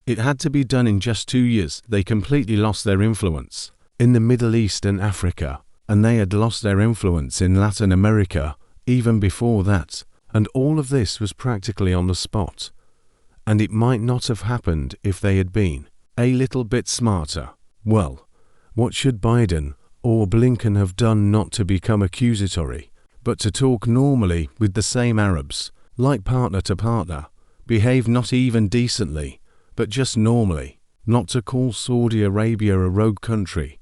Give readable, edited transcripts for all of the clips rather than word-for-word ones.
It had to be done in just 2 years. They completely lost their influence in the Middle East and Africa, and they had lost their influence in Latin America even before that. And all of this was practically on the spot. And it might not have happened if they had been a little bit smarter. Well, what should Biden or Blinken have done not to become accusatory, but to talk normally with the same Arabs, like partner to partner, behave not even decently, but just normally, not to call Saudi Arabia a rogue country,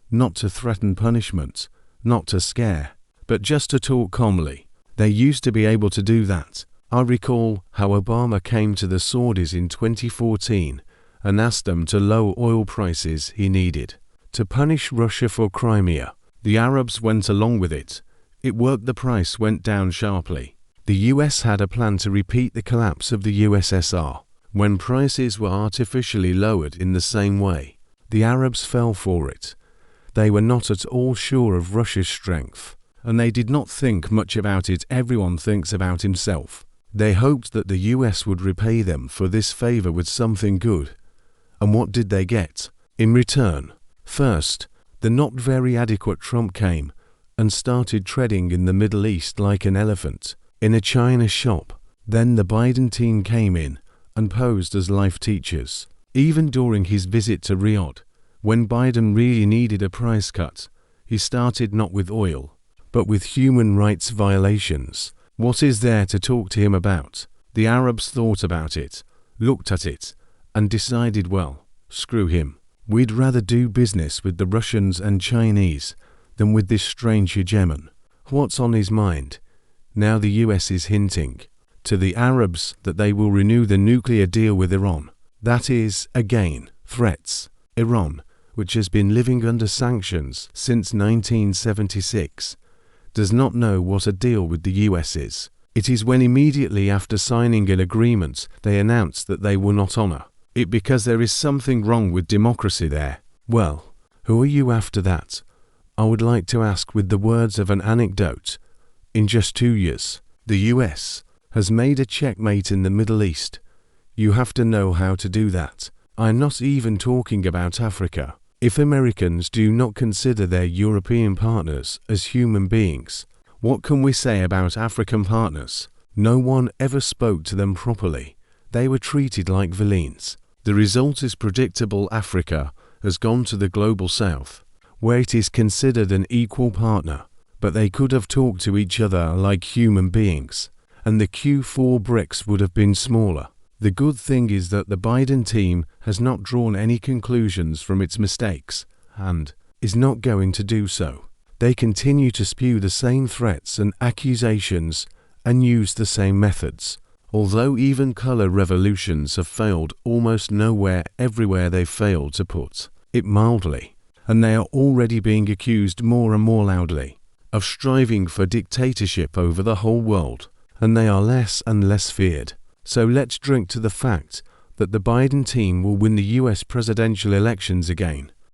not to threaten punishment, not to scare, but just to talk calmly. They used to be able to do that. I recall how Obama came to the Saudis in 2014 and asked them to lower oil prices he needed to punish Russia for Crimea. The Arabs went along with it. It worked. The price went down sharply. The US had a plan to repeat the collapse of the USSR when prices were artificially lowered in the same way. The Arabs fell for it. They were not at all sure of Russia's strength, and they did not think much about it. Everyone thinks about himself. They hoped that the US would repay them for this favor with something good. And what did they get in return? First, the not very adequate Trump came and started treading in the Middle East like an elephant in a china shop. Then the Biden team came in and posed as life teachers. Even during his visit to Riyadh, when Biden really needed a price cut, he started not with oil, but with human rights violations. What is there to talk to him about? The Arabs thought about it, looked at it, and decided, well, screw him. We'd rather do business with the Russians and Chinese than with this strange hegemon. What's on his mind? Now the US is hinting to the Arabs that they will renew the nuclear deal with Iran. That is, again, threats. Iran, which has been living under sanctions since 1976, does not know what a deal with the US is. It is when immediately after signing an agreement they announce that they will not honor it because there is something wrong with democracy there. Well, who are you after that? I would like to ask with the words of an anecdote. In just 2 years, the US has made a checkmate in the Middle East. You have to know how to do that. I'm not even talking about Africa. If Americans do not consider their European partners as human beings, what can we say about African partners? No one ever spoke to them properly. They were treated like villains. The result is predictable. Africa has gone to the global south, where it is considered an equal partner, but they could have talked to each other like human beings, and the Q4 BRICS would have been smaller. The good thing is that the Biden team has not drawn any conclusions from its mistakes, and is not going to do so. They continue to spew the same threats and accusations and use the same methods. Although even color revolutions have failed almost nowhere, everywhere they failed, to put it mildly, and they are already being accused more and more loudly of striving for dictatorship over the whole world, and they are less and less feared. So let's drink to the fact that the Biden team will win the US presidential elections again.